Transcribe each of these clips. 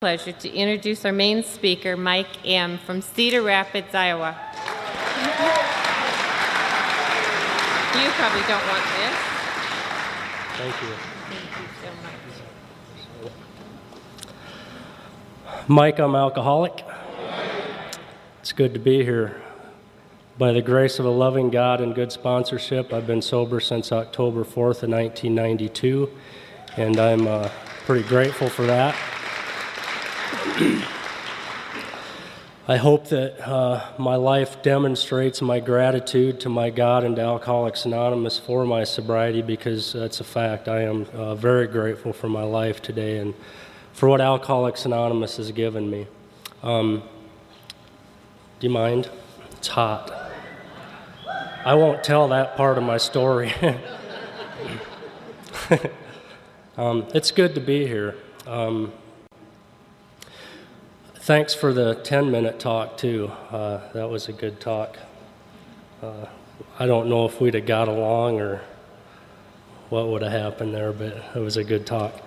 Pleasure to introduce our main speaker, Mike M. from Cedar Rapids, Iowa. You probably don't want this. Thank you. Thank you so much. Mike, I'm alcoholic. It's good to be here. By the grace of a loving God and good sponsorship, I've been sober since October 4th of 1992, and I'm pretty grateful for that. I hope that my life demonstrates my gratitude to my God and to Alcoholics Anonymous for my sobriety, because that's a fact. I am very grateful for my life today and for what Alcoholics Anonymous has given me. Do you mind? It's hot. I won't tell that part of my story. It's good to be here. Thanks for the 10-minute talk, too. That was a good talk. I don't know if we'd have got along or what would have happened there, but it was a good talk.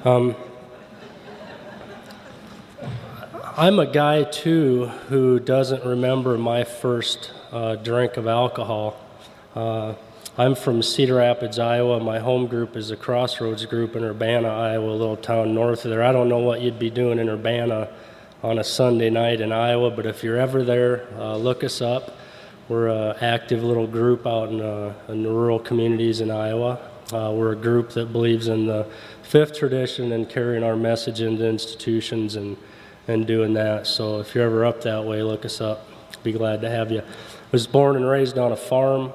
I'm a guy, too, who doesn't remember my first drink of alcohol. I'm from Cedar Rapids, Iowa. My home group is a Crossroads group in Urbana, Iowa, a little town north of there. I don't know what you'd be doing in Urbana on a Sunday night in Iowa, but if you're ever there, look us up. We're an active little group out in the rural communities in Iowa. We're a group that believes in the fifth tradition and carrying our message into institutions and doing that. So if you're ever up that way, look us up. Be glad to have you. I was born and raised on a farm.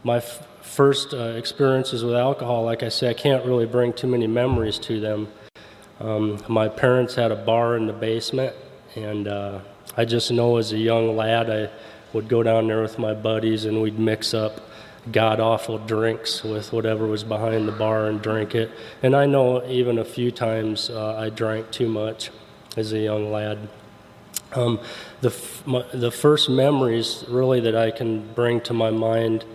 My first experiences with alcohol, like I said, I can't really bring too many memories to them. My parents had a bar in the basement, and I just know as a young lad I would go down there with my buddies and we'd mix up god-awful drinks with whatever was behind the bar and drink it. And I know even a few times I drank too much as a young lad. The first memories really that I can bring to my mind,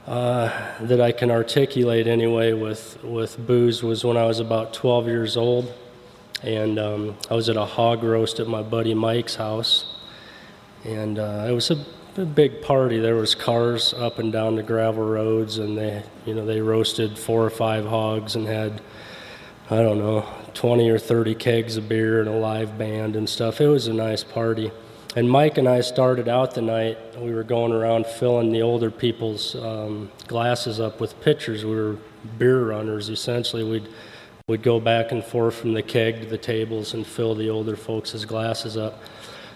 that I can articulate anyway with booze, was when I was about 12 years old, and I was at a hog roast at my buddy Mike's house, and it was a big party. There was cars up and down the gravel roads, and they roasted 4 or 5 hogs and had, I don't know, 20 or 30 kegs of beer and a live band and stuff. It was a nice party. And Mike and I started out the night, we were going around filling the older people's glasses up with pitchers. We were beer runners, essentially. We'd go back and forth from the keg to the tables and fill the older folks' glasses up.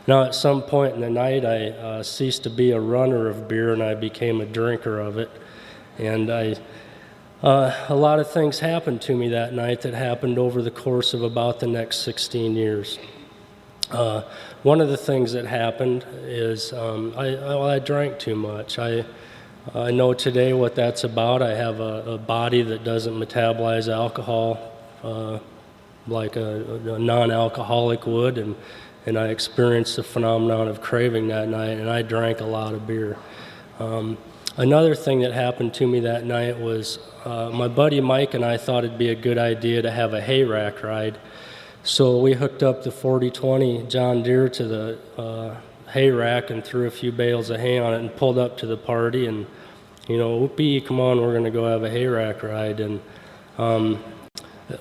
Now, at some point in the night, I ceased to be a runner of beer and I became a drinker of it. And a lot of things happened to me that night that happened over the course of about the next 16 years. One of the things that happened is I drank too much. I know today what that's about. I have a body that doesn't metabolize alcohol like a non-alcoholic would, and I experienced the phenomenon of craving that night, and I drank a lot of beer. Another thing that happened to me that night was my buddy Mike and I thought it'd be a good idea to have a hay rack ride. So we hooked up the 40-20 John Deere to the hay rack and threw a few bales of hay on it and pulled up to the party, and, whoopee, come on, we're going to go have a hay rack ride. And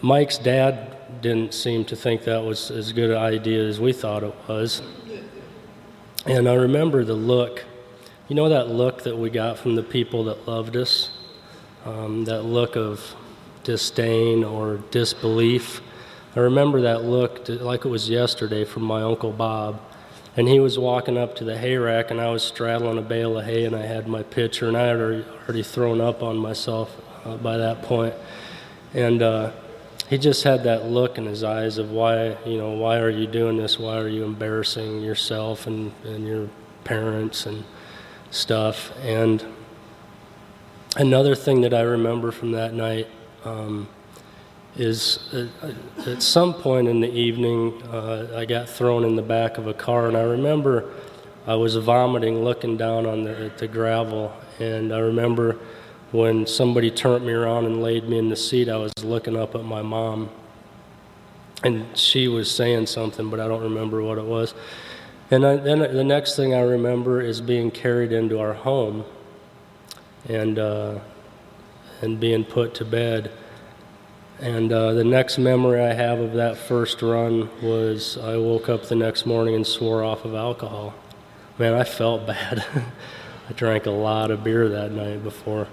Mike's dad didn't seem to think that was as good an idea as we thought it was. And I remember the look, that look that we got from the people that loved us, that look of disdain or disbelief. I remember that look like it was yesterday from my Uncle Bob. And he was walking up to the hay rack, and I was straddling a bale of hay, and I had my pitcher, and I had already thrown up on myself by that point. And he just had that look in his eyes of why are you doing this? Why are you embarrassing yourself and your parents and stuff? And another thing that I remember from that night is at some point in the evening, I got thrown in the back of a car, and I remember I was vomiting looking down at the gravel, and I remember when somebody turned me around and laid me in the seat, I was looking up at my mom. and she was saying something, but I don't remember what it was. And then the next thing I remember is being carried into our home and being put to bed. And the next memory I have of that first run was I woke up the next morning and swore off of alcohol. Man, I felt bad. I drank a lot of beer that night before,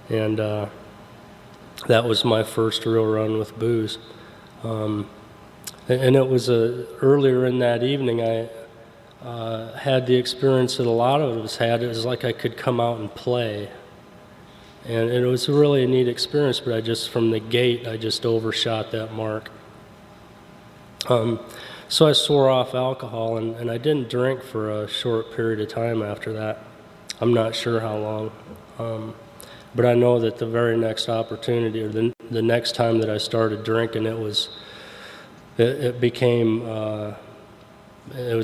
and that was my first real run with booze. And it was earlier in that evening I had the experience that a lot of us had. It was like I could come out and play. And it was really a neat experience, but from the gate, I just overshot that mark. So I swore off alcohol, and I didn't drink for a short period of time after that. I'm not sure how long. But I know that the very next opportunity, or the next time that I started drinking, it was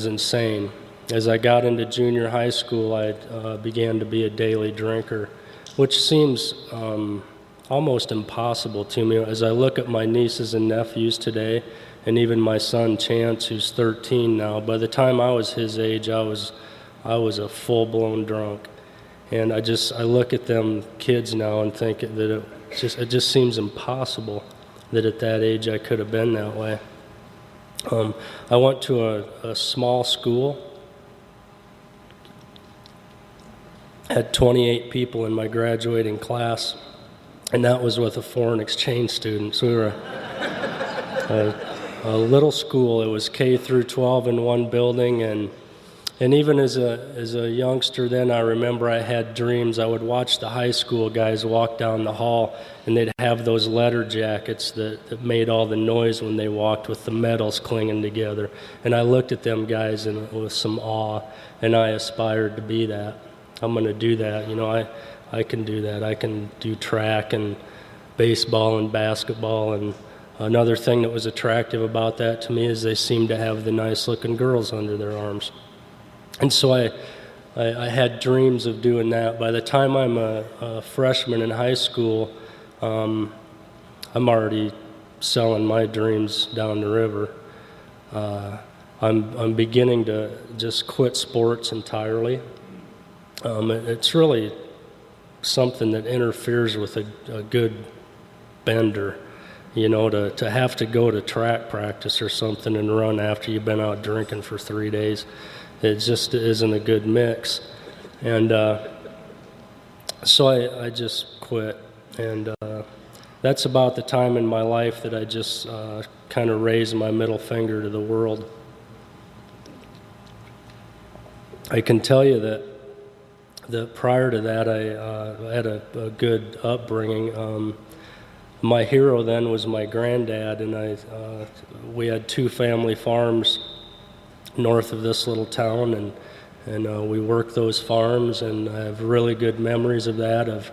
insane. As I got into junior high school, I began to be a daily drinker, which seems almost impossible to me. As I look at my nieces and nephews today, and even my son Chance, who's 13 now, by the time I was his age, I was a full-blown drunk. And I look at them kids now and think that it just seems impossible that at that age I could have been that way. I went to a small school, had 28 people in my graduating class, and that was with a foreign exchange student. So we were a little school. It was K through 12 in one building, and even as a youngster then, I remember I had dreams. I would watch the high school guys walk down the hall, and they'd have those letter jackets that made all the noise when they walked with the medals clinging together. And I looked at them guys with some awe, and I aspired to be that. I'm going to do that. I can do that. I can do track and baseball and basketball. And another thing that was attractive about that to me is they seemed to have the nice-looking girls under their arms. And so I had dreams of doing that. By the time I'm a freshman in high school, I'm already selling my dreams down the river. I'm beginning to just quit sports entirely. It's really something that interferes with a good bender, to have to go to track practice or something and run after you've been out drinking for 3 days. It just isn't a good mix. And so I just quit. And that's about the time in my life that I just kind of raised my middle finger to the world. I can tell you that prior to that, I had a good upbringing. My hero then was my granddad, and we had 2 family farms north of this little town, and we worked those farms, and I have really good memories of that, of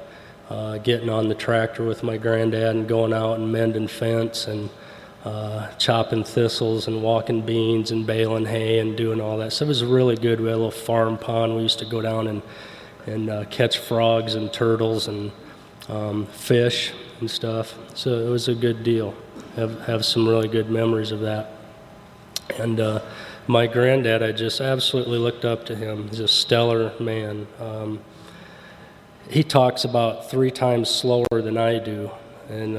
getting on the tractor with my granddad and going out and mending fence and chopping thistles and walking beans and baling hay and doing all that. So it was really good. We had a little farm pond. We used to go down and catch frogs and turtles and fish and stuff. So it was a good deal. Have some really good memories of that. And my granddad, I just absolutely looked up to him. He's a stellar man. He talks about 3 times slower than I do. And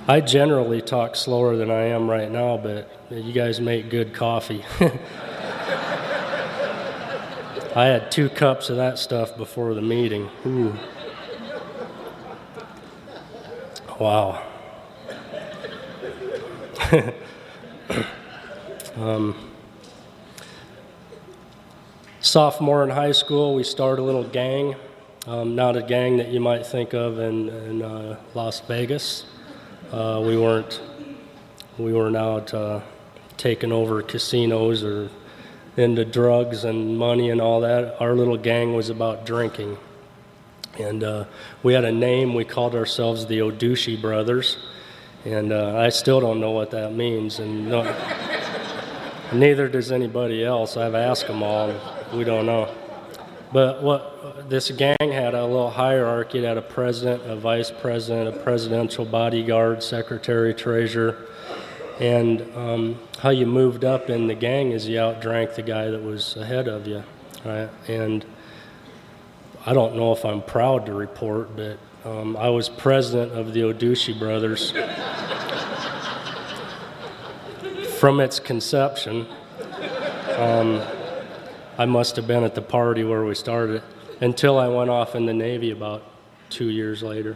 I generally talk slower than I am right now, but you guys make good coffee. I had 2 cups of that stuff before the meeting. Ooh. Wow. Sophomore in high school, we started a little gang. Not a gang that you might think of in Las Vegas. We weren't out taking over casinos or into drugs and money and all that. Our little gang was about drinking. And we had a name. We called ourselves the Odushi Brothers. And I still don't know what that means. And neither does anybody else. I've asked them all. We don't know. But what this gang had a little hierarchy. It had a president, a vice president, a presidential bodyguard, secretary, treasurer. And how you moved up in the gang is you outdrank the guy that was ahead of you, right? And I don't know if I'm proud to report, but I was president of the Odushi brothers from its conception. I must have been at the party where we started it until I went off in the Navy about 2 years later.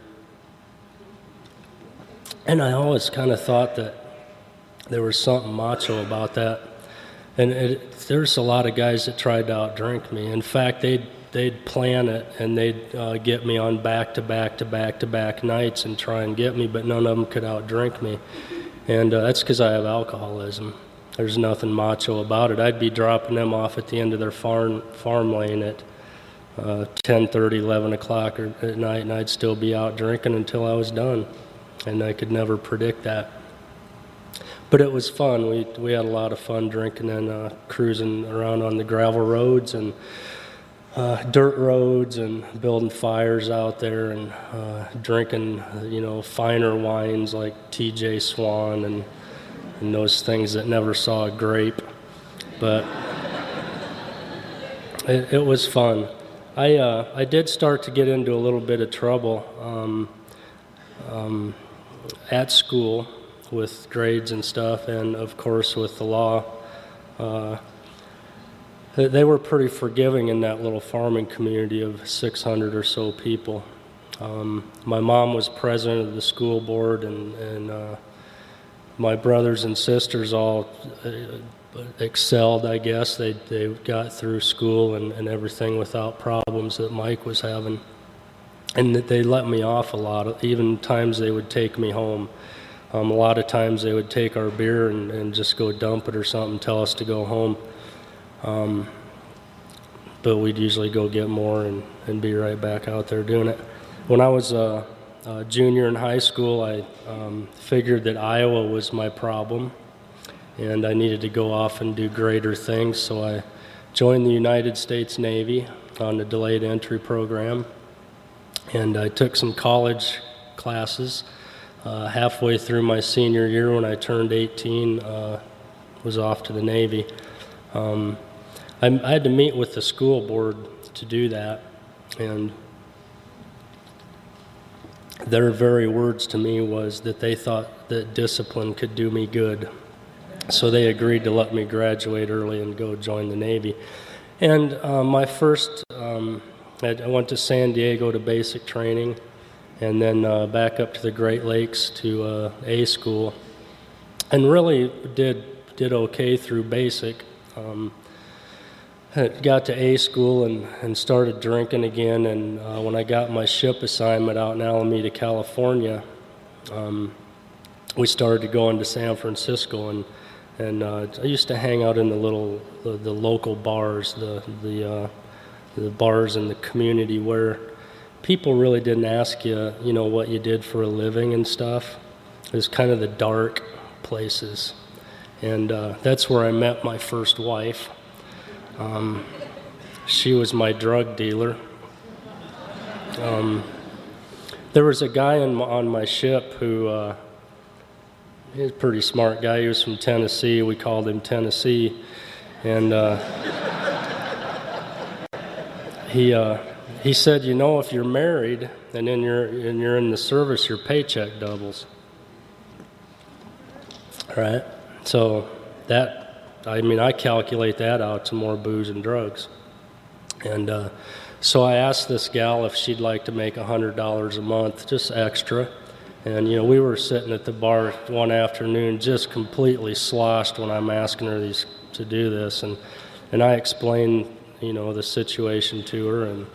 And I always kind of thought that there was something macho about that. And there's a lot of guys that tried to outdrink me. In fact, they'd plan it and they'd get me on back-to-back nights and try and get me, but none of them could outdrink me. And that's because I have alcoholism. There's nothing macho about it. I'd be dropping them off at the end of their farm lane at 10:30, 11 o'clock at night, and I'd still be out drinking until I was done. And I could never predict that. But it was fun. We had a lot of fun drinking and cruising around on the gravel roads and dirt roads and building fires out there and drinking, finer wines like T.J. Swan and those things that never saw a grape. But it was fun. I did start to get into a little bit of trouble at school with grades and stuff, and of course with the law. They were pretty forgiving in that little farming community of 600 or so people. My mom was president of the school board, and my brothers and sisters all excelled, I guess. They got through school and everything without problems that Mike was having. And they let me off a lot, even times they would take me home. A lot of times they would take our beer and just go dump it or something, tell us to go home. But we'd usually go get more and be right back out there doing it. When I was a junior in high school, I figured that Iowa was my problem, and I needed to go off and do greater things, so I joined the United States Navy on the delayed entry program, and I took some college classes. Halfway through my senior year, when I turned 18, was off to the Navy. I had to meet with the school board to do that, and their very words to me was that they thought that discipline could do me good. So they agreed to let me graduate early and go join the Navy. And my first, I went to San Diego to basic training, and then back up to the Great Lakes to A school, and really did okay through basic. Got to A school and started drinking again, and when I got my ship assignment out in Alameda, California, we started going to San Francisco, and I used to hang out in the local bars, the bars in the community where people really didn't ask you, what you did for a living and stuff. It was kind of the dark places, and that's where I met my first wife. She was my drug dealer. There was a guy on my ship who he was a pretty smart guy. He was from Tennessee. We called him Tennessee, and he said, if you're married and then you're in the service, your paycheck doubles. All right, so I calculate that out to more booze and drugs. And so I asked this gal if she'd like to make $100 a month, just extra. And, we were sitting at the bar one afternoon just completely sloshed when I'm asking her to do this. And I explained, the situation to her. And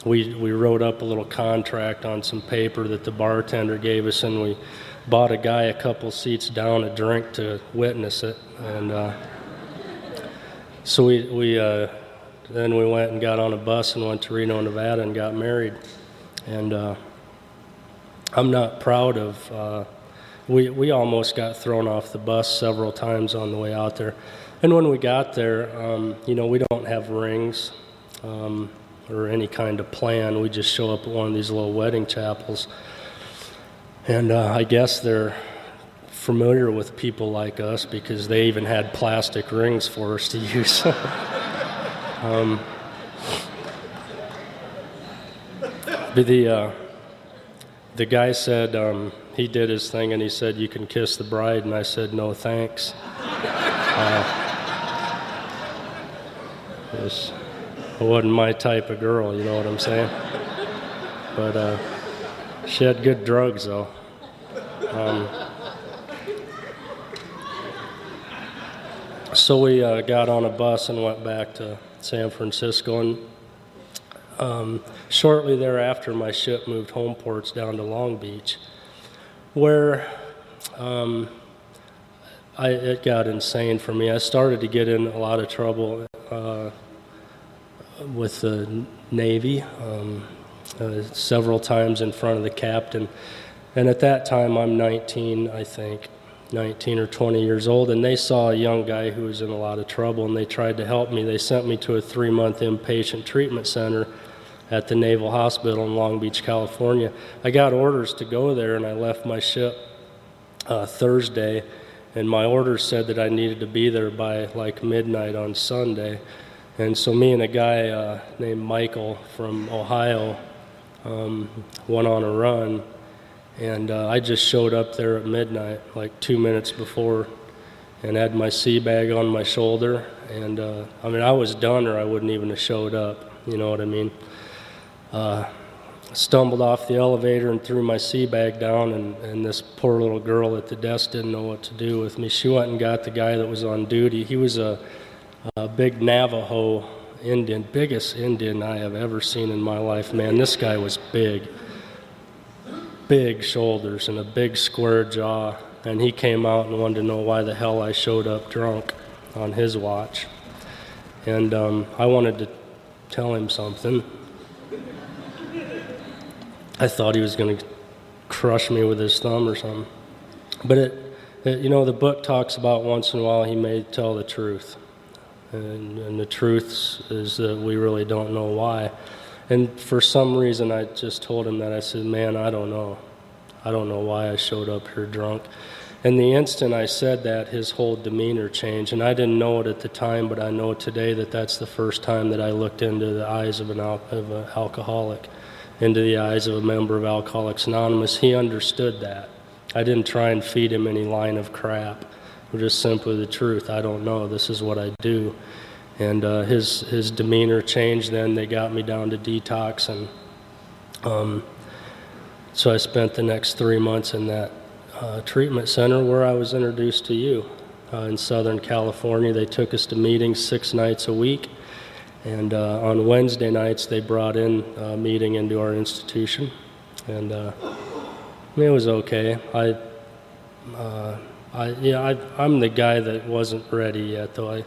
we wrote up a little contract on some paper that the bartender gave us, and we bought a guy a couple seats down a drink to witness it. And so then we went and got on a bus and went to Reno, Nevada, and got married. And I'm not proud of, we almost got thrown off the bus several times on the way out there. And when we got there, we don't have rings. or any kind of plan. We just show up at one of these little wedding chapels. And I guess they're familiar with people like us because they even had plastic rings for us to use. The guy said he did his thing and he said, "You can kiss the bride," and I said, "No thanks." It wasn't my type of girl, you know what I'm saying? But she had good drugs, though. So we got on a bus and went back to San Francisco, and shortly thereafter, my ship moved home ports down to Long Beach, where it got insane for me. I started to get in a lot of trouble with the Navy, several times in front of the captain. And at that time, I'm 19, I think, 19 or 20 years old, and they saw a young guy who was in a lot of trouble, and they tried to help me. They sent me to a 3-month inpatient treatment center at the Naval Hospital in Long Beach, California. I got orders to go there, and I left my ship Thursday, and my orders said that I needed to be there by like midnight on Sunday. And so me and a guy named Michael from Ohio went on a run, and I just showed up there at midnight, like 2 minutes before, and had my sea bag on my shoulder. And I mean, I was done or I wouldn't even have showed up, you know what I mean? Stumbled off the elevator and threw my sea bag down, and this poor little girl at the desk didn't know what to do with me. She went and got the guy that was on duty. He was a big Navajo Indian, biggest Indian I have ever seen in my life, man. This guy was big shoulders and a big square jaw, and he came out and wanted to know why the hell I showed up drunk on his watch. And I wanted to tell him something. I thought he was going to crush me with his thumb or something. But you know, the book talks about once in a while he may tell the truth. And the truth is that we really don't know why. And for some reason, I just told him that. I said, "Man, I don't know. I don't know why I showed up here drunk." And the instant I said that, his whole demeanor changed. And I didn't know it at the time, but I know today that that's the first time that I looked into the eyes of an alcoholic, into the eyes of a member of Alcoholics Anonymous. He understood that. I didn't try and feed him any line of crap. Just simply the truth. I don't know. This is what I do. And his demeanor changed then. They got me down to detox. And so I spent the next 3 months in that treatment center where I was introduced to you in Southern California. They took us to meetings 6 nights a week. And on Wednesday nights, they brought in a meeting into our institution. And it was okay. I'm the guy that wasn't ready yet, though. I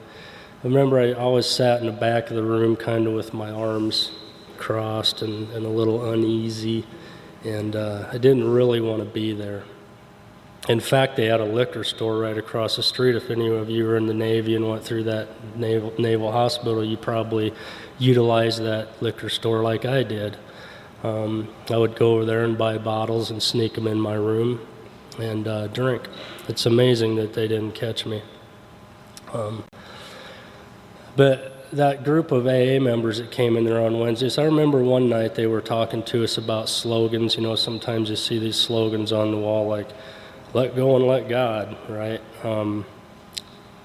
remember I always sat in the back of the room kind of with my arms crossed and a little uneasy, and I didn't really want to be there. In fact, they had a liquor store right across the street. If any of you were in the Navy and went through that naval hospital, you probably utilized that liquor store like I did. I would go over there and buy bottles and sneak them in my room and drink. It's amazing that they didn't catch me. But that group of AA members that came in there on Wednesdays, I remember one night they were talking to us about slogans. You know, sometimes you see these slogans on the wall like, "Let go and let God," right?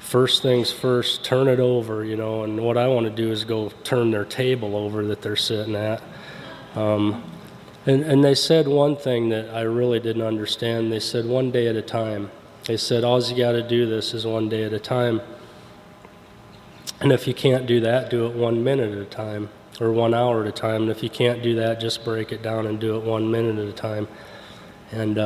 First things first, turn it over, you know, and what I want to do is go turn their table over that they're sitting at. And they said one thing that I really didn't understand. They said, "One day at a time." They said, "All you got to do this is one day at a time. And if you can't do that, do it 1 minute at a time or 1 hour at a time. And if you can't do that, just break it down and do it 1 minute at a time." And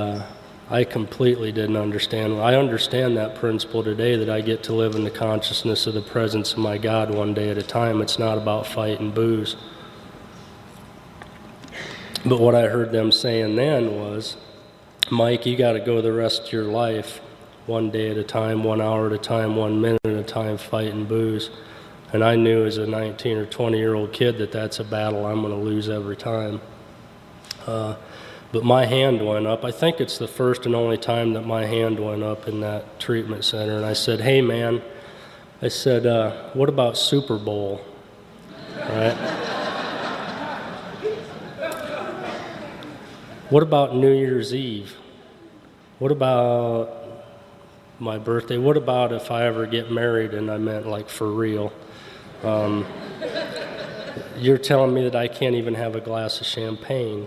I completely didn't understand. I understand that principle today, that I get to live in the consciousness of the presence of my God one day at a time. It's not about fighting booze. But what I heard them saying then was, "Mike, you got to go the rest of your life one day at a time, 1 hour at a time, 1 minute at a time, fighting booze." And I knew as a 19 or 20-year-old kid that that's a battle I'm going to lose every time. But my hand went up. I think it's the first and only time that my hand went up in that treatment center. And I said, hey, man, I said, what about Super Bowl? Right? What about New Year's Eve? What about my birthday? What about if I ever get married? And I meant like for real. You're telling me that I can't even have a glass of champagne.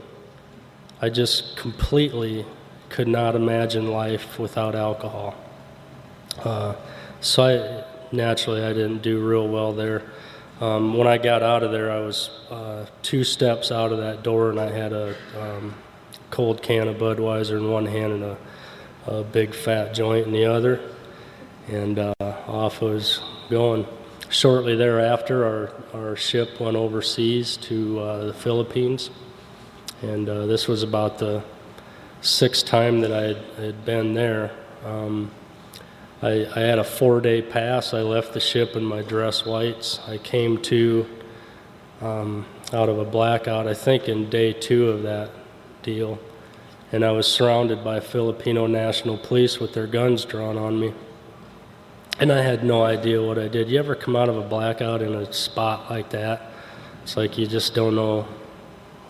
I just completely could not imagine life without alcohol. So naturally, I didn't do real well there. When I got out of there, I was 2 steps out of that door, and I had a cold can of Budweiser in one hand and a big fat joint in the other, and off I was going. Shortly thereafter, our ship went overseas to the Philippines, and this was about the 6th time that I had been there. I had a 4-day pass. I left the ship in my dress whites. I came to out of a blackout, I think in day 2 of that deal, and I was surrounded by Filipino National Police with their guns drawn on me. And I had no idea what I did. You ever come out of a blackout in a spot like that? It's like you just don't know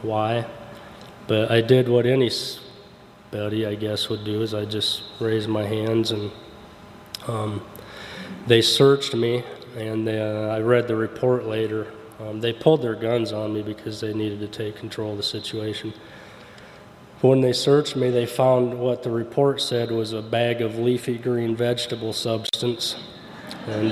why. But I did what anybody, I guess, would do, is I just raised my hands, and they searched me, and I read the report later. They pulled their guns on me because they needed to take control of the situation. When they searched me, they found what the report said was a bag of leafy green vegetable substance. And,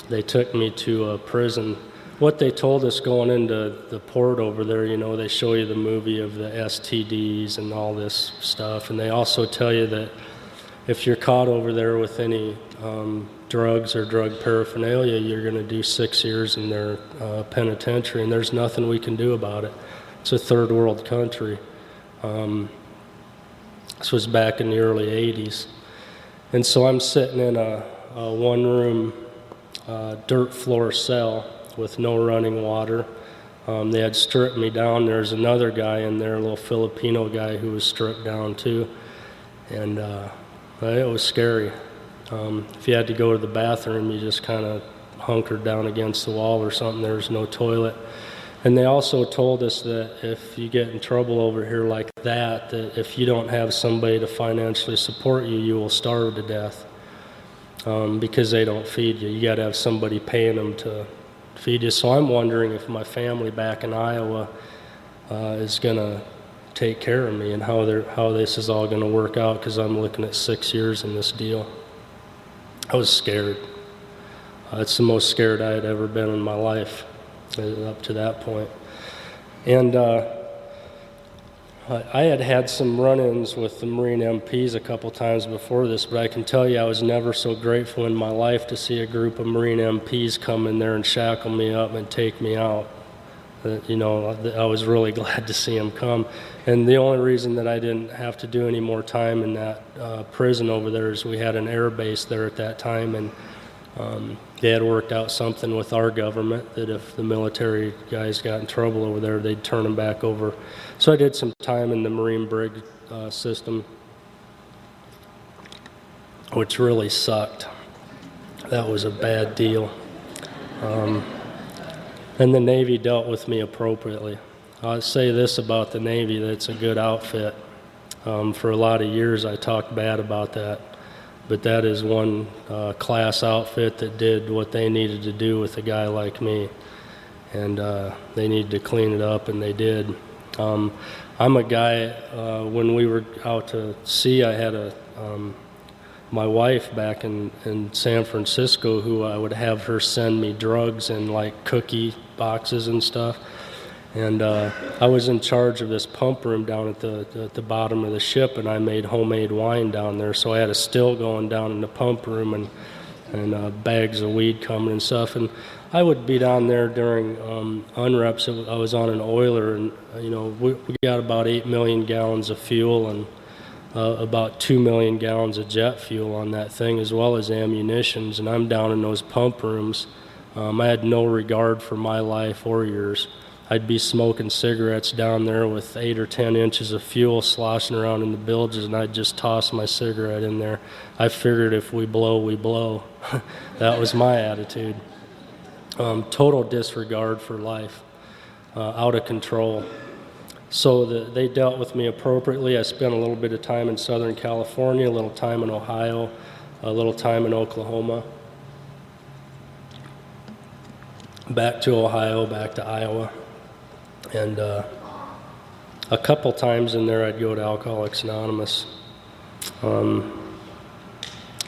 they took me to a prison. What they told us going into the port over there, you know, they show you the movie of the STDs and all this stuff. And they also tell you that if you're caught over there with any drugs or drug paraphernalia, you're going to do 6 years in their penitentiary, and there's nothing we can do about it. It's a third world country. This was back in the early 80s. And so I'm sitting in a one-room dirt floor cell with no running water. They had stripped me down. There's another guy in there, a little Filipino guy, who was stripped down too. And it was scary. If you had to go to the bathroom, you just kind of hunkered down against the wall or something. There was no toilet. And they also told us that if you get in trouble over here like that if you don't have somebody to financially support you, you will starve to death, because they don't feed you. You got to have somebody paying them to feed you. So I'm wondering if my family back in Iowa is going to take care of me, and how this is all going to work out, because I'm looking at 6 years in this deal. I was scared. It's the most scared I had ever been in my life up to that point. And I had some run-ins with the Marine MPs a couple times before this, but I can tell you I was never so grateful in my life to see a group of Marine MPs come in there and shackle me up and take me out. You know, I was really glad to see them come. And the only reason that I didn't have to do any more time in that prison over there is we had an air base there at that time, and they had worked out something with our government that if the military guys got in trouble over there, they'd turn them back over. So I did some time in the Marine Brig system, which really sucked. That was a bad deal. And the Navy dealt with me appropriately. I'll say this about the Navy, that it's a good outfit. For a lot of years I talked bad about that, but that is one class outfit that did what they needed to do with a guy like me. And they needed to clean it up, and they did. I'm a guy, when we were out to sea, I had my wife back in San Francisco, who I would have her send me drugs in like cookie boxes and stuff. And I was in charge of this pump room down at the bottom of the ship, and I made homemade wine down there. So I had a still going down in the pump room, and bags of weed coming and stuff. And I would be down there during unreps. I was on an oiler, and you know we got about 8 million gallons of fuel and about 2 million gallons of jet fuel on that thing, as well as ammunitions, and I'm down in those pump rooms. I had no regard for my life or yours. I'd be smoking cigarettes down there with 8 or 10 inches of fuel sloshing around in the bilges, and I'd just toss my cigarette in there. I figured if we blow, we blow. That was my attitude. Total disregard for life, out of control. So they dealt with me appropriately. I spent a little bit of time in Southern California, a little time in Ohio, a little time in Oklahoma. Back to Ohio, back to Iowa. And a couple times in there I'd go to Alcoholics Anonymous.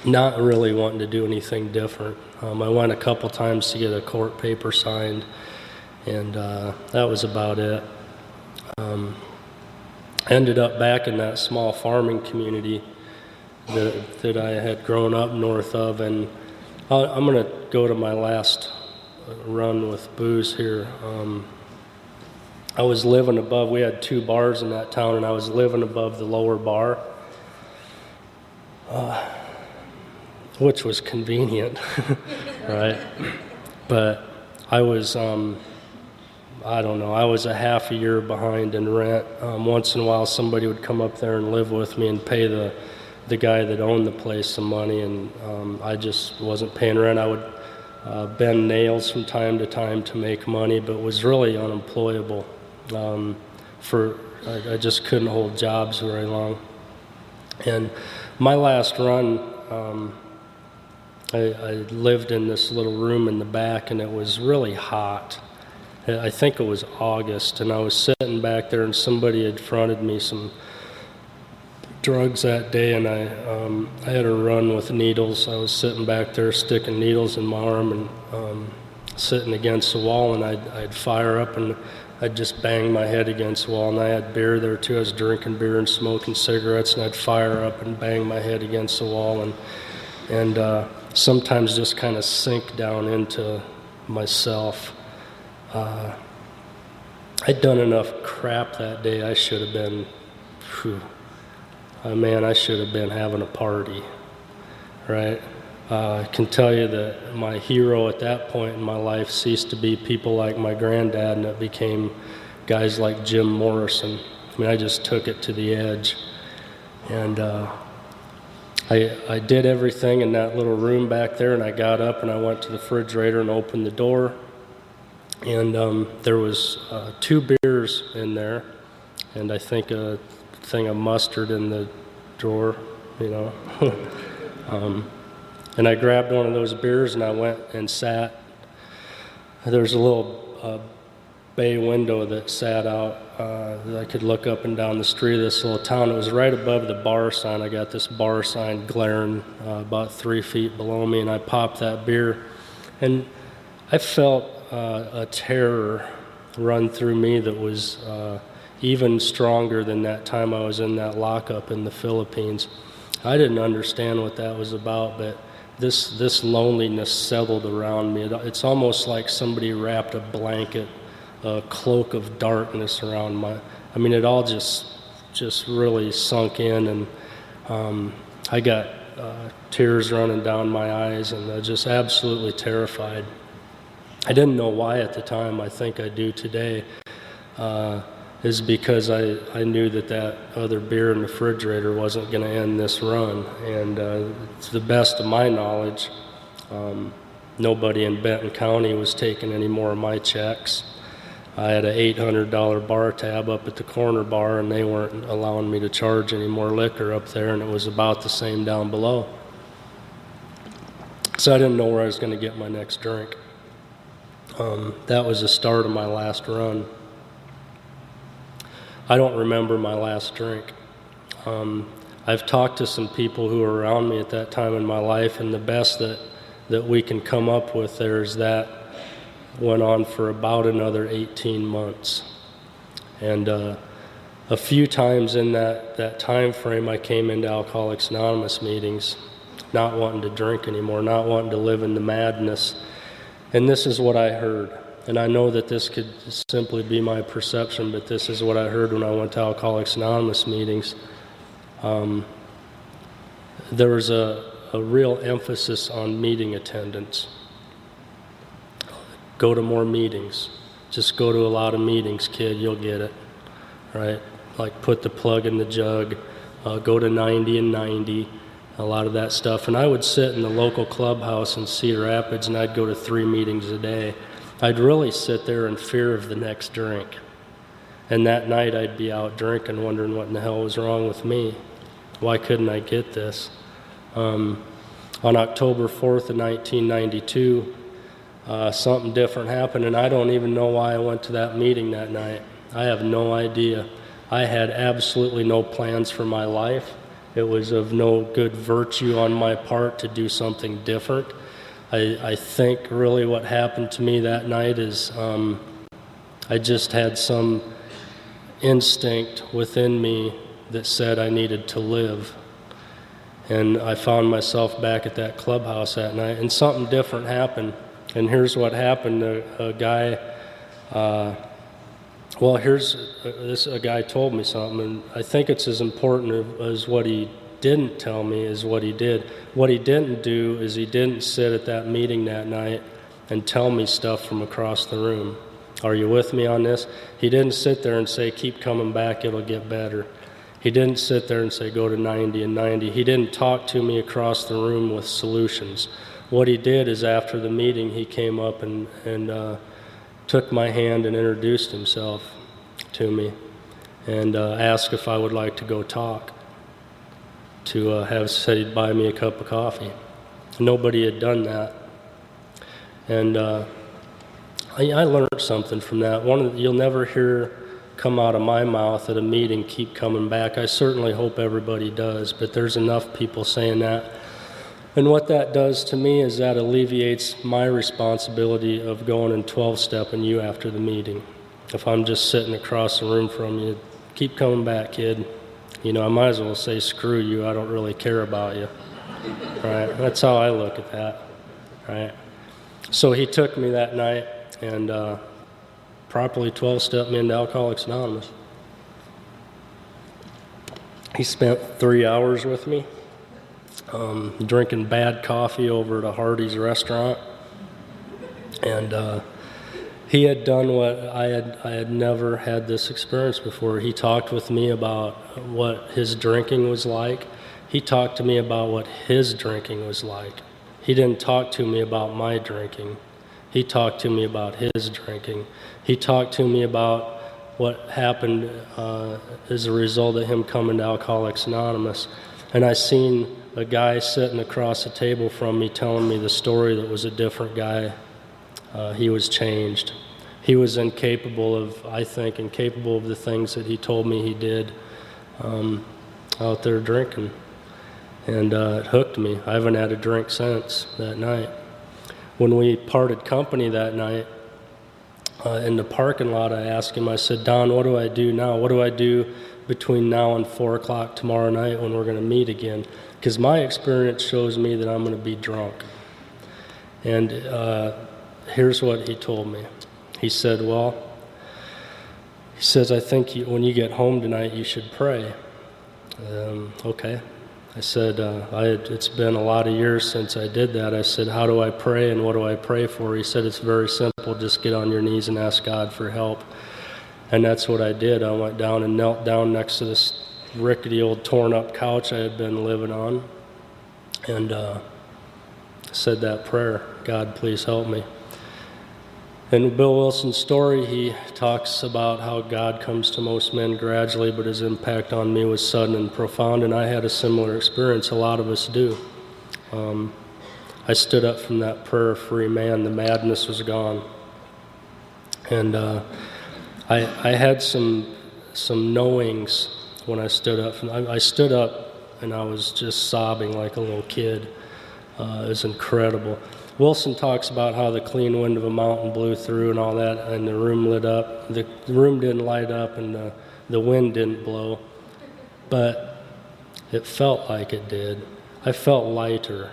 Not really wanting to do anything different. I went a couple times to get a court paper signed, and that was about it. Ended up back in that small farming community that I had grown up north of, and I'm going to go to my last run with booze here. I was living above, we had 2 bars in that town, and I was living above the lower bar, which was convenient, right? But I was, I don't know, I was a half a year behind in rent. Once in a while somebody would come up there and live with me and pay the guy that owned the place some money, and I just wasn't paying rent. I would bend nails from time to time to make money, but was really unemployable. I just couldn't hold jobs very long. And my last run, I lived in this little room in the back, and it was really hot. I think it was August, and I was sitting back there, and somebody had fronted me some drugs that day, and I had a run with needles. I was sitting back there sticking needles in my arm and sitting against the wall, and I'd fire up and I'd just bang my head against the wall. And I had beer there too. I was drinking beer and smoking cigarettes, and I'd fire up and bang my head against the wall, and sometimes just kind of sink down into myself. I'd done enough crap that day. I should have been, I should have been having a party, right? I can tell you that my hero at that point in my life ceased to be people like my granddad, and it became guys like Jim Morrison. I mean, I just took it to the edge. And I did everything in that little room back there, and I got up and I went to the refrigerator and opened the door. And there was 2 beers in there, and I think a thing of mustard in the drawer, you know. And I grabbed one of those beers and I went and sat. There's a little bay window that sat out that I could look up and down the street of this little town. It was right above the bar sign. I got this bar sign glaring about 3 feet below me, and I popped that beer. And I felt a terror run through me that was even stronger than that time I was in that lockup in the Philippines. I didn't understand what that was about, but this loneliness settled around me. It's almost like somebody wrapped a blanket, a cloak of darkness around it all just really sunk in, and I got tears running down my eyes, and I was just absolutely terrified. I didn't know why at the time. I think I do today. Is because I knew that other beer in the refrigerator wasn't going to end this run. And to the best of my knowledge, nobody in Benton County was taking any more of my checks. I had an $800 bar tab up at the corner bar, and they weren't allowing me to charge any more liquor up there, and it was about the same down below. So I didn't know where I was going to get my next drink. That was the start of my last run. I don't remember my last drink. I've talked to some people who were around me at that time in my life, and the best that we can come up with there is that went on for about another 18 months. And a few times in that time frame, I came into Alcoholics Anonymous meetings, not wanting to drink anymore, not wanting to live in the madness. And this is what I heard. And I know that this could simply be my perception, but this is what I heard when I went to Alcoholics Anonymous meetings. there was a real emphasis on meeting attendance. Go to more meetings. Just go to a lot of meetings, kid, you'll get it, right? Like put the plug in the jug, go to 90 and 90, a lot of that stuff. And I would sit in the local clubhouse in Cedar Rapids, and I'd go to 3 meetings a day. I'd really sit there in fear of the next drink. And that night I'd be out drinking, wondering what in the hell was wrong with me. Why couldn't I get this? On October 4th of 1992, something different happened, and I don't even know why I went to that meeting that night. I have no idea. I had absolutely no plans for my life. It was of no good virtue on my part to do something different. I think really what happened to me that night is I just had some instinct within me that said I needed to live. And I found myself back at that clubhouse that night, and something different happened. And here's what happened. A guy told me something, and I think it's as important as what he didn't tell me as what he did. What he didn't do is he didn't sit at that meeting that night and tell me stuff from across the room. Are you with me on this? He didn't sit there and say, keep coming back, it'll get better. He didn't sit there and say, go to 90 and 90. He didn't talk to me across the room with solutions. What he did is after the meeting, he came up and took my hand and introduced himself to me and asked if I would like to go talk, said he'd buy me a cup of coffee. Nobody had done that. And I learned something from that. You'll never hear come out of my mouth at a meeting, keep coming back. I certainly hope everybody does, but there's enough people saying that. And what that does to me is that alleviates my responsibility of going and 12-stepping you after the meeting. If I'm just sitting across the room from you, keep coming back, kid. You know, I might as well say, screw you, I don't really care about you. Right? That's how I look at that. Right? So he took me that night and properly 12-stepped me into Alcoholics Anonymous. He spent 3 hours with me. Drinking bad coffee over at a Hardee's restaurant, and he had done what I had never had this experience before. He talked with me about what his drinking was like. He talked to me about what his drinking was like. He didn't talk to me about my drinking. He talked to me about his drinking. He talked to me about what happened as a result of him coming to Alcoholics Anonymous. And I seen a guy sitting across the table from me telling me the story that was a different guy. He was changed. He was incapable of the things that he told me he did out there drinking. And it hooked me. I haven't had a drink since that night. When we parted company that night, in the parking lot, I asked him, I said, Don, what do I do now? What do I do between now and 4 o'clock tomorrow night when we're going to meet again? Because my experience shows me that I'm going to be drunk. And here's what he told me. He said, I think when you get home tonight, you should pray. Okay. I said, it's been a lot of years since I did that. I said, how do I pray and what do I pray for? He said, it's very simple. Just get on your knees and ask God for help. And that's what I did. I went down and knelt down next to this rickety old torn up couch I had been living on and said that prayer, God, please help me. In Bill Wilson's story, he talks about how God comes to most men gradually, but his impact on me was sudden and profound, and I had a similar experience. A lot of us do. I stood up from that prayer a free man. The madness was gone. And I had some knowings when I stood up. I stood up, and I was just sobbing like a little kid. It was incredible. Wilson talks about how the clean wind of a mountain blew through and all that, and the room lit up. The room didn't light up, and the wind didn't blow, but it felt like it did. I felt lighter.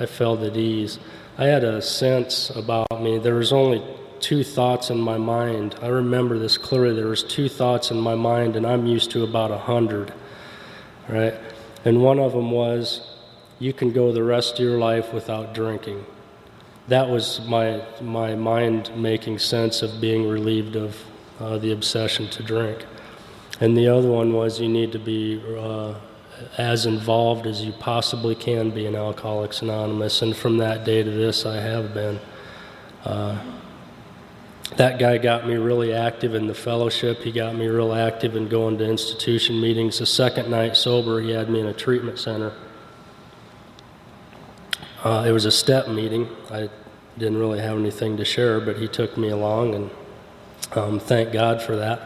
I felt at ease. I had a sense about me. There was only 2 thoughts in my mind. I remember this clearly. There was 2 thoughts in my mind, and I'm used to about 100. right? And one of them was, you can go the rest of your life without drinking. That was my mind making sense of being relieved of the obsession to drink. And the other one was, you need to be as involved as you possibly can be in Alcoholics Anonymous. And from that day to this, I have been. That guy got me really active in the fellowship. He got me real active in going to institution meetings. The second night sober, he had me in a treatment center. It was a step meeting. I didn't really have anything to share, but he took me along, and thank God for that.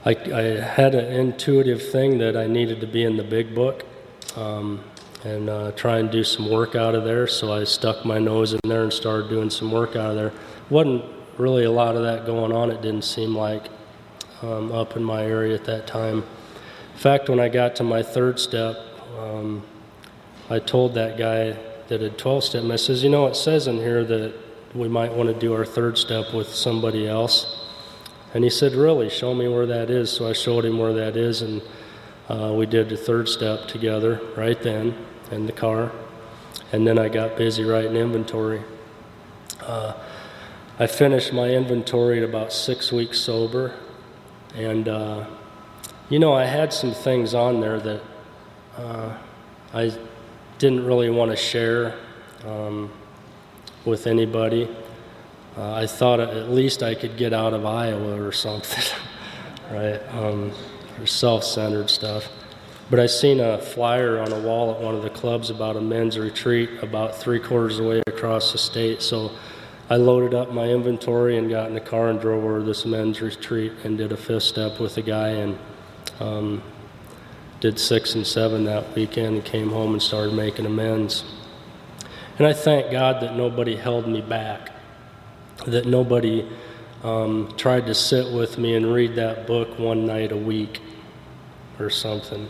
I had an intuitive thing that I needed to be in the big book and try and do some work out of there, so I stuck my nose in there and started doing some work out of there. Wasn't really a lot of that going on, it didn't seem like, up in my area at that time. In fact, when I got to my third step, I told that guy that had 12-step, I says, you know, it says in here that we might want to do our third step with somebody else. And he said, really, show me where that is. So I showed him where that is, and we did the third step together right then in the car. And then I got busy writing inventory. I finished my inventory at about 6 weeks sober. And, you know, I had some things on there that I didn't really want to share with anybody. I thought at least I could get out of Iowa or something, right? Or self-centered stuff. But I seen a flyer on a wall at one of the clubs about a men's retreat about 3/4 of the way across the state. So I loaded up my inventory and got in the car and drove over to this men's retreat and did a 5th step with a guy, and did 6 and 7 that weekend and came home and started making amends. And I thank God that nobody held me back, that nobody tried to sit with me and read that book one night a week or something.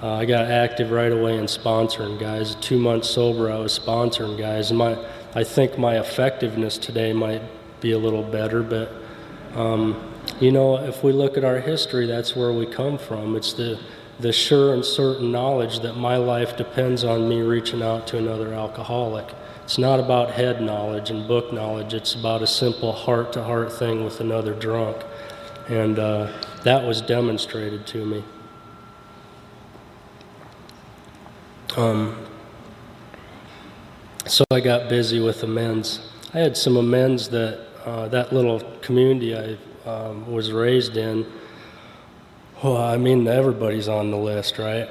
I got active right away in sponsoring guys. 2 months sober, I was sponsoring guys. And I think my effectiveness today might be a little better, but you know, if we look at our history, that's where we come from. It's the sure and certain knowledge that my life depends on me reaching out to another alcoholic. It's not about head knowledge and book knowledge. It's about a simple heart-to-heart thing with another drunk. And that was demonstrated to me. So I got busy with amends. I had some amends that that little community I was raised in. Well, I mean, everybody's on the list, right?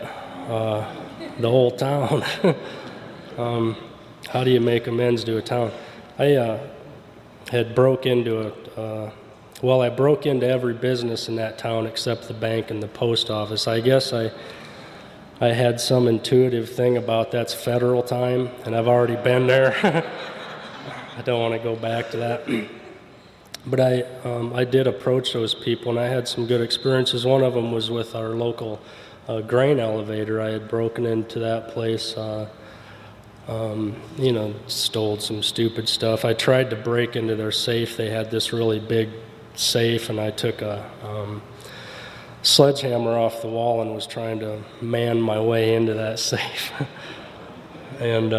The whole town. How do you make amends to a town? I had broke into I broke into every business in that town except the bank and the post office. I guess I had some intuitive thing about that's federal time, and I've already been there. I don't want to go back to that. But I did approach those people, and I had some good experiences. One of them was with our local grain elevator. I had broken into that place, you know, stole some stupid stuff. I tried to break into their safe. They had this really big safe, and I took a sledgehammer off the wall and was trying to man my way into that safe. And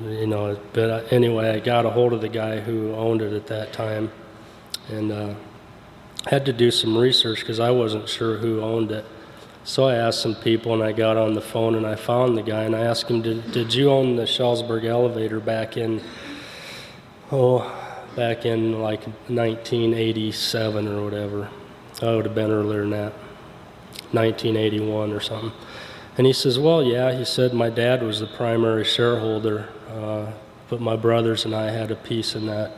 you know, but anyway, I got a hold of the guy who owned it at that time, and had to do some research because I wasn't sure who owned it. So I asked some people, and I got on the phone, and I found the guy, and I asked him, did you own the Schellsburg elevator back in like 1987 or whatever? I would have been earlier than that, 1981 or something. And he says, well, yeah. He said, my dad was the primary shareholder, but my brothers and I had a piece in that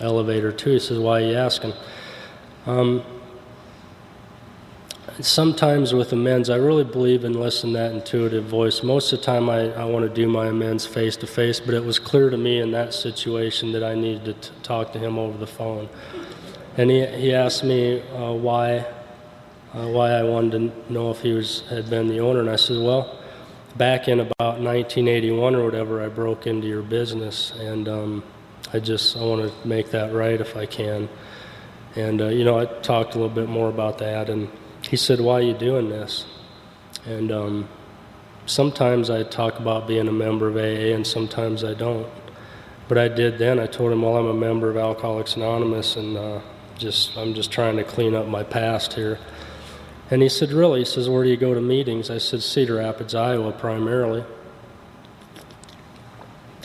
elevator too. He says, why are you asking? Sometimes with amends, I really believe in listening to that intuitive voice. Most of the time I want to do my amends face to face, but it was clear to me in that situation that I needed to talk to him over the phone. And he asked me why I wanted to know if he had been the owner. And I said, well, back in about 1981 or whatever, I broke into your business, and I want to make that right if I can. And, you know, I talked a little bit more about that, and he said, "Why are you doing this?" And sometimes I talk about being a member of AA, and sometimes I don't. But I did then. I told him, "Well, I'm a member of Alcoholics Anonymous, and I'm just trying to clean up my past here." And he said, "Really?" He says, "Where do you go to meetings?" I said, "Cedar Rapids, Iowa, primarily."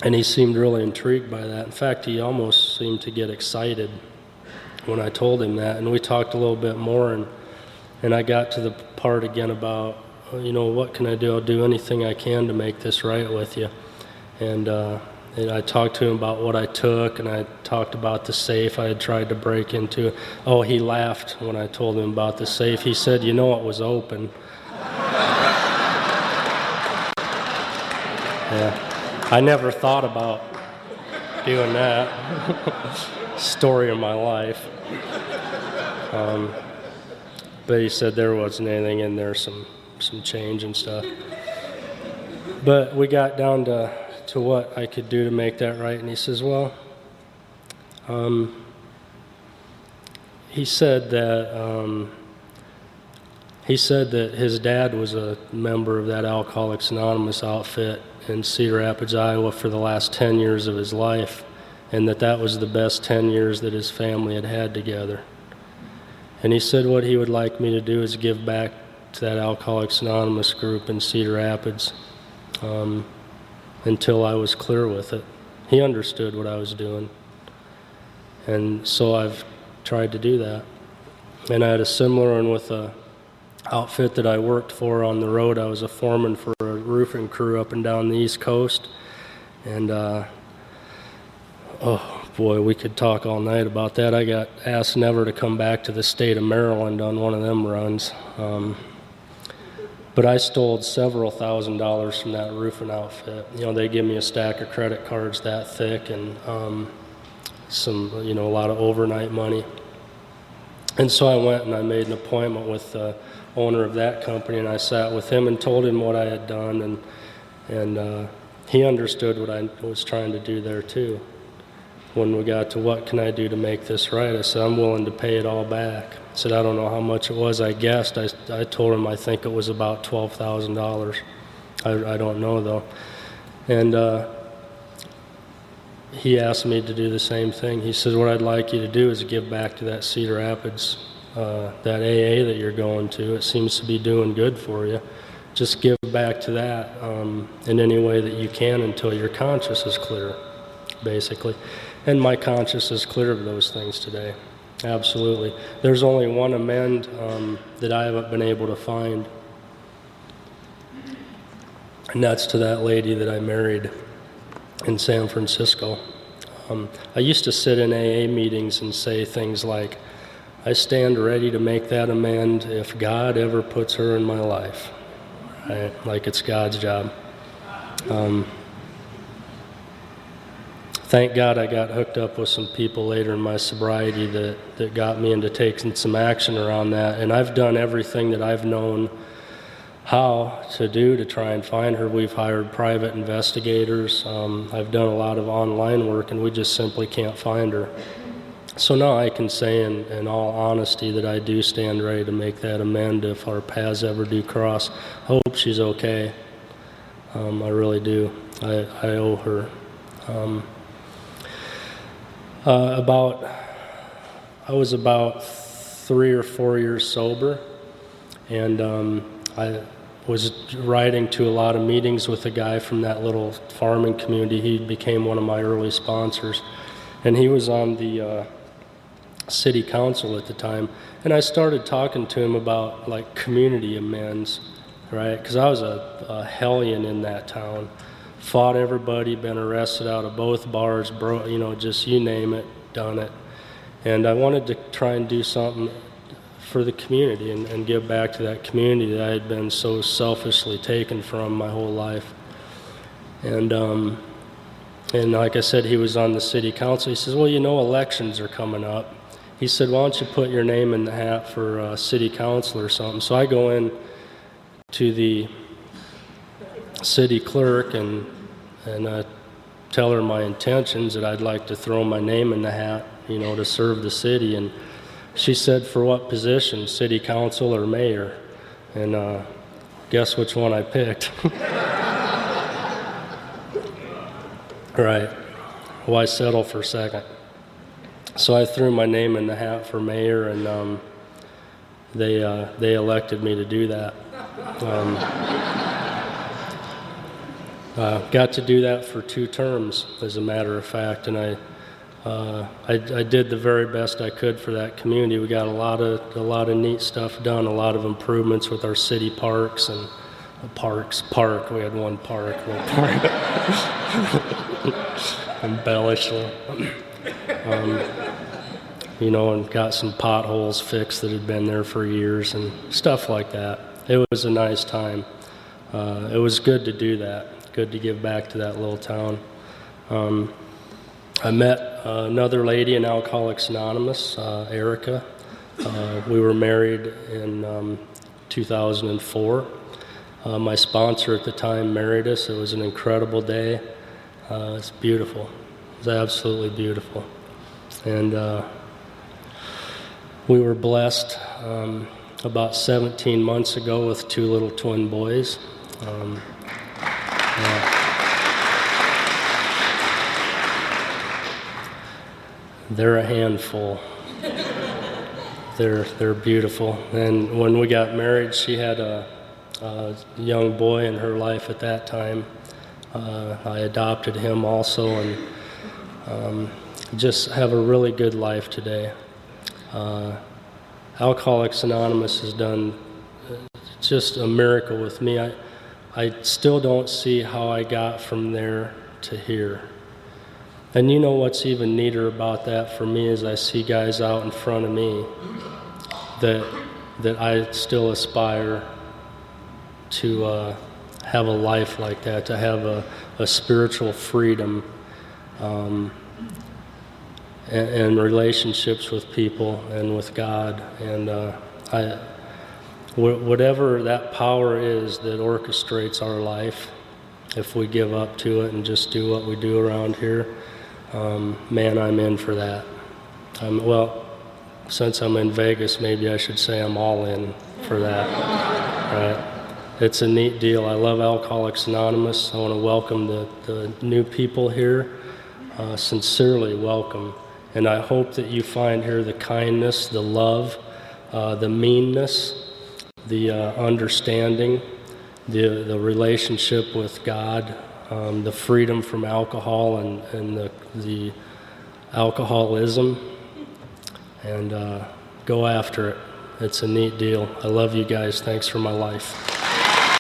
And he seemed really intrigued by that. In fact, he almost seemed to get excited when I told him that. And we talked a little bit more, and I got to the part again about, what can I do? I'll do anything I can to make this right with you. And I talked to him about what I took, and I talked about the safe I had tried to break into. Oh, he laughed when I told him about the safe. He said, "It was open." Yeah. I never thought about doing that. Story of my life. But he said there wasn't anything in there, some change and stuff. But we got down to what I could do to make that right, and he says, "Well," he said that his dad was a member of that Alcoholics Anonymous outfit in Cedar Rapids, Iowa for the last 10 years of his life, and that was the best 10 years that his family had had together. And he said what he would like me to do is give back to that Alcoholics Anonymous group in Cedar Rapids until I was clear with it. He understood what I was doing. And so I've tried to do that. And I had a similar one with a outfit that I worked for on the road. I was a foreman for a roofing crew up and down the East Coast. And, oh boy, we could talk all night about that. I got asked never to come back to the state of Maryland on one of them runs. But I stole several $1,000s from that roofing outfit. They give me a stack of credit cards that thick and a lot of overnight money. And so I went and I made an appointment with the owner of that company, and I sat with him and told him what I had done, and he understood what I was trying to do there too. When we got to what can I do to make this right, I said, "I'm willing to pay it all back." I said, "I don't know how much it was." I guessed. I told him I think it was about $12,000. I don't know though. And he asked me to do the same thing. He said, "What I'd like you to do is give back to that Cedar Rapids, that AA that you're going to. It seems to be doing good for you. Just give back to that in any way that you can until your conscience is clear," basically. And my conscience is clear of those things today. Absolutely. There's only one amend that I haven't been able to find. And that's to that lady that I married in San Francisco. I used to sit in AA meetings and say things like, "I stand ready to make that amend if God ever puts her in my life." Right? Like it's God's job. Thank God I got hooked up with some people later in my sobriety that got me into taking some action around that. And I've done everything that I've known how to do to try and find her. We've hired private investigators. I've done a lot of online work, and we just simply can't find her. So now I can say in all honesty that I do stand ready to make that amend if our paths ever do cross. I hope she's okay. I really do. I owe her. I was about 3 or 4 years sober, and I was riding to a lot of meetings with a guy from that little farming community. He became one of my early sponsors, and he was on the city council at the time. And I started talking to him about like community amends, right? Because I was a hellion in that town. Fought everybody, been arrested out of both bars, just you name it, done it. And I wanted to try and do something for the community and give back to that community that I had been so selfishly taken from my whole life. And like I said, he was on the city council. He says, "Well, elections are coming up." He said, "Why don't you put your name in the hat for city council or something?" So I go in to the city clerk and tell her my intentions, that I'd like to throw my name in the hat, to serve the city. And she said, "For what position, city council or mayor?" And guess which one I picked? Right. Why settle for second? So I threw my name in the hat for mayor, and they elected me to do that. Got to do that for 2 terms, as a matter of fact, and I did the very best I could for that community. We got a lot of neat stuff done, a lot of improvements with our city parks and park. We had one park, little park. Embellished. And got some potholes fixed that had been there for years and stuff like that. It was a nice time. It was good to do that. Good to give back to that little town. I met another lady in Alcoholics Anonymous, Erica. We were married in 2004. My sponsor at the time married us. It was an incredible day. It's beautiful. It's absolutely beautiful. And we were blessed about 17 months ago with 2 little twin boys. They're a handful. They're beautiful. And when we got married, she had a young boy in her life at that time. I adopted him also, and just have a really good life today. Alcoholics Anonymous has done just a miracle with me. I still don't see how I got from there to here. And you know what's even neater about that for me is I see guys out in front of me that I still aspire to have a life like that, to have a spiritual freedom and relationships with people and with God. And whatever that power is that orchestrates our life, if we give up to it and just do what we do around here, man, I'm in for that. Since I'm in Vegas, maybe I should say I'm all in for that. Right? It's a neat deal. I love Alcoholics Anonymous. I want to welcome the new people here. Sincerely welcome. And I hope that you find here the kindness, the love, the meanness, the understanding, the relationship with God, the freedom from alcohol and the alcoholism, and go after it. It's a neat deal. I love you guys. Thanks for my life.